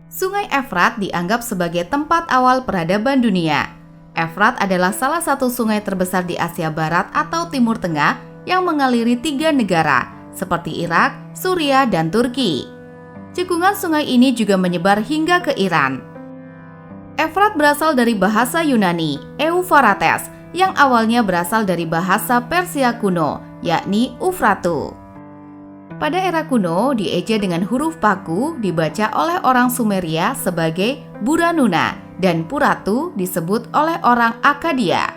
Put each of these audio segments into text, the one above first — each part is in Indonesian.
Sungai Efrat dianggap sebagai tempat awal peradaban dunia. Efrat adalah salah satu sungai terbesar di Asia Barat atau Timur Tengah yang mengaliri 3 negara, seperti Irak, Suriah, dan Turki. Cekungan sungai ini juga menyebar hingga ke Iran. Efrat berasal dari bahasa Yunani, Euphrates, yang awalnya berasal dari bahasa Persia kuno, yakni Ufratu. Pada era kuno, dieja dengan huruf paku dibaca oleh orang Sumeria sebagai Buranuna dan Puratu disebut oleh orang Akkadia.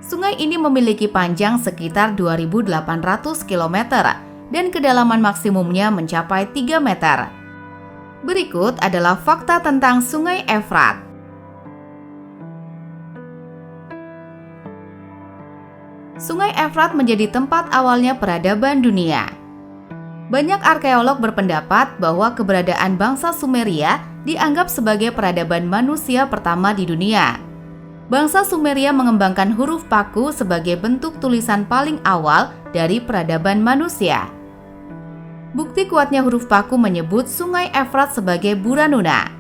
Sungai ini memiliki panjang sekitar 2.800 km dan kedalaman maksimumnya mencapai 3 meter. Berikut adalah fakta tentang Sungai Efrat. Sungai Efrat menjadi tempat awalnya peradaban dunia. Banyak arkeolog berpendapat bahwa keberadaan bangsa Sumeria dianggap sebagai peradaban manusia pertama di dunia. Bangsa Sumeria mengembangkan huruf paku sebagai bentuk tulisan paling awal dari peradaban manusia. Bukti kuatnya huruf paku menyebut Sungai Efrat sebagai Buranuna.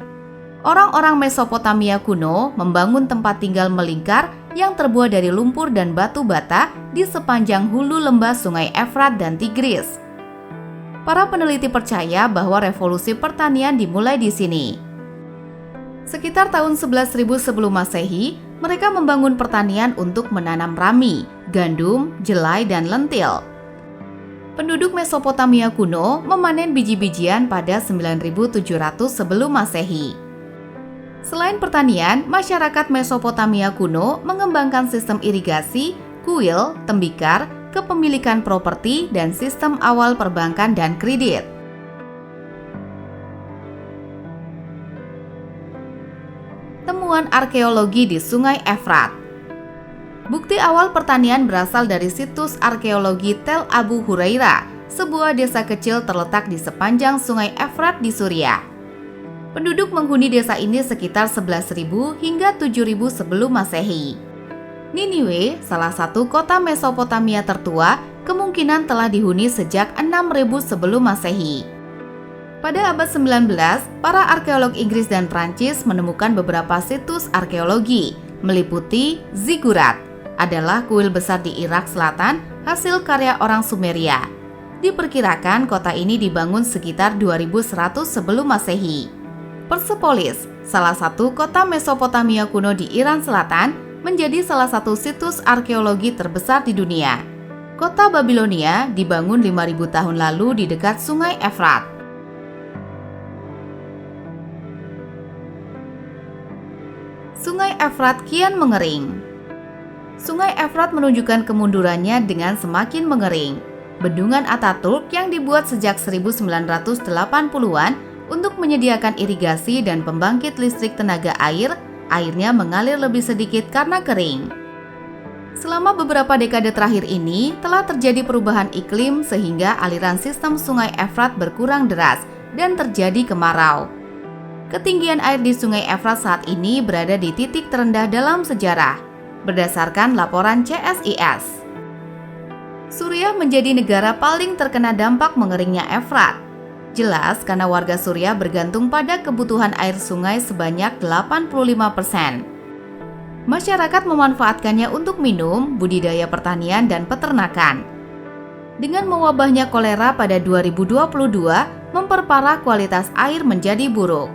Orang-orang Mesopotamia kuno membangun tempat tinggal melingkar yang terbuat dari lumpur dan batu bata di sepanjang hulu lembah Sungai Efrat dan Tigris. Para peneliti percaya bahwa revolusi pertanian dimulai di sini. Sekitar tahun 11.000 sebelum Masehi, mereka membangun pertanian untuk menanam rami, gandum, jelai, dan lentil. Penduduk Mesopotamia kuno memanen biji-bijian pada 9.700 sebelum Masehi. Selain pertanian, masyarakat Mesopotamia kuno mengembangkan sistem irigasi, kuil, tembikar, kepemilikan properti, dan sistem awal perbankan dan kredit. Temuan arkeologi di Sungai Efrat. Bukti awal pertanian berasal dari situs arkeologi Tel Abu Hurairah, sebuah desa kecil terletak di sepanjang Sungai Efrat di Suriah. Penduduk menghuni desa ini sekitar 11.000 hingga 7.000 sebelum Masehi. Niniwe, salah satu kota Mesopotamia tertua, kemungkinan telah dihuni sejak 6.000 sebelum Masehi. Pada abad 19, para arkeolog Inggris dan Prancis menemukan beberapa situs arkeologi, meliputi Ziggurat, adalah kuil besar di Irak Selatan, hasil karya orang Sumeria. Diperkirakan kota ini dibangun sekitar 2100 sebelum Masehi. Persepolis, salah satu kota Mesopotamia kuno di Iran Selatan, menjadi salah satu situs arkeologi terbesar di dunia. Kota Babilonia dibangun 5.000 tahun lalu di dekat Sungai Efrat. Sungai Efrat kian mengering. Sungai Efrat menunjukkan kemundurannya dengan semakin mengering. Bendungan Ataturk yang dibuat sejak 1980-an untuk menyediakan irigasi dan pembangkit listrik tenaga air, airnya mengalir lebih sedikit karena kering. Selama beberapa dekade terakhir ini, telah terjadi perubahan iklim sehingga aliran sistem Sungai Efrat berkurang deras dan terjadi kemarau. Ketinggian air di Sungai Efrat saat ini berada di titik terendah dalam sejarah, berdasarkan laporan CSIS. Suriah menjadi negara paling terkena dampak mengeringnya Efrat. Jelas karena warga Suriah bergantung pada kebutuhan air sungai sebanyak 85%. Masyarakat memanfaatkannya untuk minum, budidaya pertanian, dan peternakan. Dengan mewabahnya kolera pada 2022, memperparah kualitas air menjadi buruk.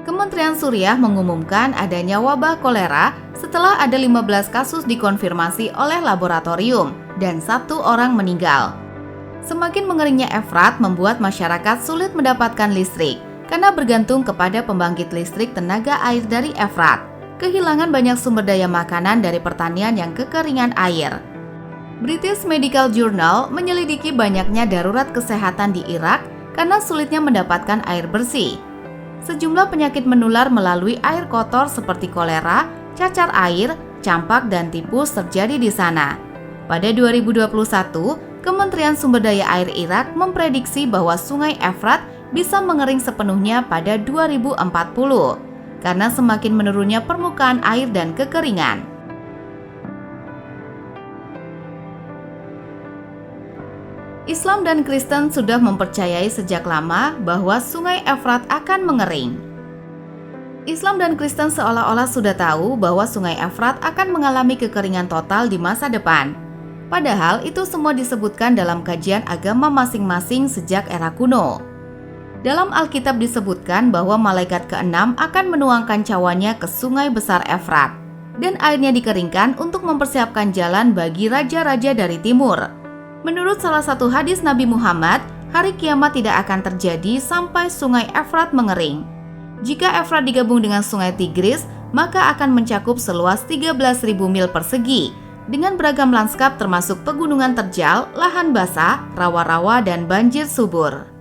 Kementerian Suriah mengumumkan adanya wabah kolera setelah ada 15 kasus dikonfirmasi oleh laboratorium dan 1 orang meninggal. Semakin mengeringnya Efrat membuat masyarakat sulit mendapatkan listrik karena bergantung kepada pembangkit listrik tenaga air dari Efrat. Kehilangan banyak sumber daya makanan dari pertanian yang kekeringan air. British Medical Journal menyelidiki banyaknya darurat kesehatan di Irak karena sulitnya mendapatkan air bersih. Sejumlah penyakit menular melalui air kotor seperti kolera, cacar air, campak, dan tipus terjadi di sana. Pada 2021, Kementerian Sumber Daya Air Irak memprediksi bahwa Sungai Efrat bisa mengering sepenuhnya pada 2040 karena semakin menurunnya permukaan air dan kekeringan. Islam dan Kristen sudah mempercayai sejak lama bahwa Sungai Efrat akan mengering. Islam dan Kristen seolah-olah sudah tahu bahwa Sungai Efrat akan mengalami kekeringan total di masa depan. Padahal itu semua disebutkan dalam kajian agama masing-masing sejak era kuno. Dalam Alkitab disebutkan bahwa malaikat ke-6 akan menuangkan cawanya ke Sungai Besar Efrat, dan airnya dikeringkan untuk mempersiapkan jalan bagi raja-raja dari timur. Menurut salah satu hadis Nabi Muhammad, hari kiamat tidak akan terjadi sampai Sungai Efrat mengering. Jika Efrat digabung dengan Sungai Tigris, maka akan mencakup seluas 13.000 mil persegi, dengan beragam lanskap termasuk pegunungan terjal, lahan basah, rawa-rawa, dan banjir subur.